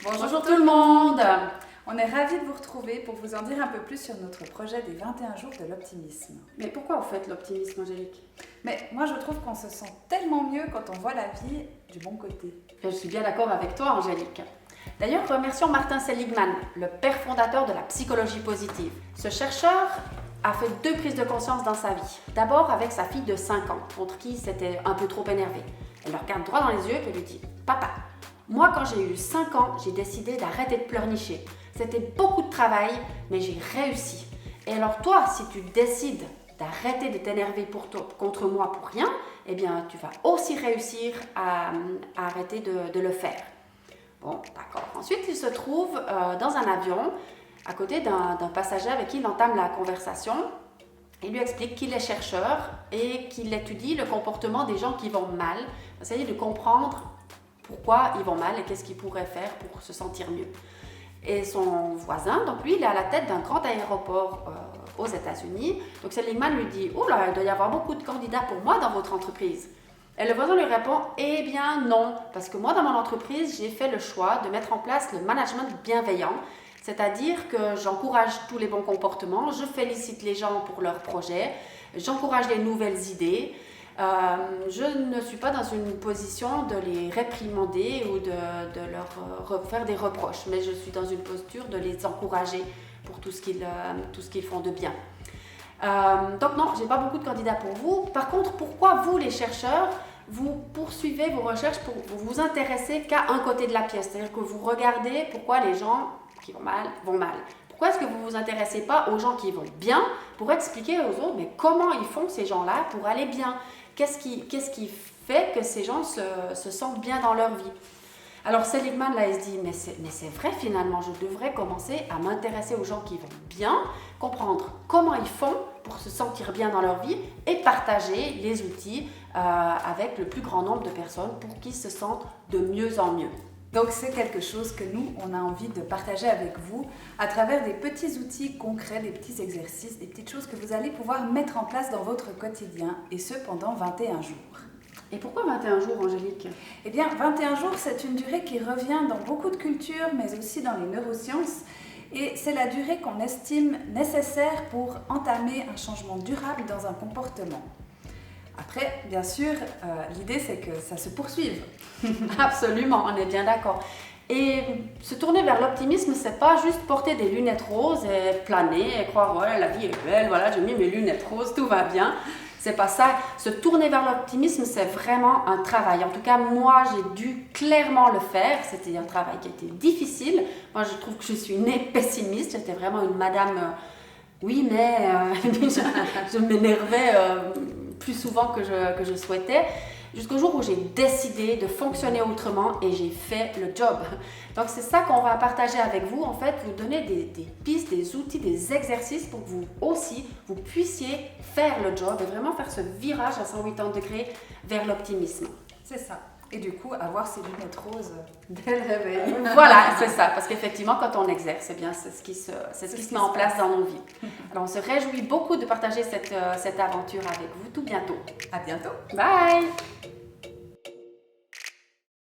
Bonjour tout le monde. On est ravis de vous retrouver pour vous en dire un peu plus sur notre projet des 21 jours de l'optimisme. Mais pourquoi vous faites l'optimisme, Angélique? Mais moi je trouve qu'on se sent tellement mieux quand on voit la vie du bon côté. Je suis bien d'accord avec toi, Angélique. D'ailleurs, remercions Martin Seligman, le père fondateur de la psychologie positive. Ce chercheur a fait 2 prises de conscience dans sa vie. D'abord avec sa fille de 5 ans, contre qui s'était un peu trop énervé. Elle le regarde droit dans les yeux et lui dit « Papa, moi quand j'ai eu 5 ans, j'ai décidé d'arrêter de pleurnicher. C'était beaucoup de travail, mais j'ai réussi. Et alors toi, si tu décides d'arrêter de t'énerver contre moi pour rien, eh bien tu vas aussi réussir à arrêter de le faire. » Bon, d'accord. Ensuite, il se trouve dans un avion, à côté d'un passager avec qui il entame la conversation. Il lui explique qu'il est chercheur et qu'il étudie le comportement des gens qui vont mal, essayer de comprendre pourquoi ils vont mal et qu'est-ce qu'ils pourraient faire pour se sentir mieux. Et son voisin, donc lui, il est à la tête d'un grand aéroport aux États-Unis. Donc Seligman lui dit « Oula, il doit y avoir beaucoup de candidats pour moi dans votre entreprise. » Et le voisin lui répond « Eh bien non, parce que moi dans mon entreprise, j'ai fait le choix de mettre en place le management bienveillant, c'est-à-dire que j'encourage tous les bons comportements, je félicite les gens pour leurs projets, j'encourage les nouvelles idées. Je ne suis pas dans une position de les réprimander ou de leur faire des reproches, mais je suis dans une posture de les encourager pour tout ce qu'ils font de bien. » Donc non, j'ai pas beaucoup de candidats pour vous. Par contre, pourquoi vous, les chercheurs, vous poursuivez vos recherches pour vous intéresser qu'à un côté de la pièce? C'est-à-dire que vous regardez pourquoi les gens qui vont mal vont mal. Pourquoi est-ce que vous ne vous intéressez pas aux gens qui vont bien pour expliquer aux autres mais comment ils font ces gens-là pour aller bien? Qu'est-ce qui fait que ces gens se sentent bien dans leur vie? Alors Seligman, là, il se dit, mais c'est vrai finalement, je devrais commencer à m'intéresser aux gens qui vont bien, comprendre comment ils font pour se sentir bien dans leur vie et partager les outils avec le plus grand nombre de personnes pour qu'ils se sentent de mieux en mieux. Donc c'est quelque chose que nous, on a envie de partager avec vous à travers des petits outils concrets, des petits exercices, des petites choses que vous allez pouvoir mettre en place dans votre quotidien et ce pendant 21 jours. Et pourquoi 21 jours, Angélique? Eh bien, 21 jours, c'est une durée qui revient dans beaucoup de cultures, mais aussi dans les neurosciences. Et c'est la durée qu'on estime nécessaire pour entamer un changement durable dans un comportement. Après, bien sûr, l'idée, c'est que ça se poursuive. Absolument, on est bien d'accord. Et se tourner vers l'optimisme, c'est pas juste porter des lunettes roses et planer et croire, ouais, la vie est belle, voilà, j'ai mis mes lunettes roses, tout va bien. C'est pas ça. Se tourner vers l'optimisme, c'est vraiment un travail. En tout cas, moi, j'ai dû clairement le faire. C'était un travail qui était difficile. Moi, je trouve que je suis née pessimiste. J'étais vraiment une madame, oui, mais je m'énervais plus souvent que je souhaitais. Jusqu'au jour où j'ai décidé de fonctionner autrement et j'ai fait le job. Donc c'est ça qu'on va partager avec vous, en fait, vous donner des pistes, des outils, des exercices pour que vous aussi, vous puissiez faire le job et vraiment faire ce virage à 180 degrés vers l'optimisme. C'est ça. Et du coup, avoir ces lunettes roses dès le réveil. Voilà, c'est ça. Parce qu'effectivement, quand on exerce, eh bien, c'est ce qui se met en place dans nos vies. Alors, on se réjouit beaucoup de partager cette aventure avec vous tout bientôt. À bientôt. Bye!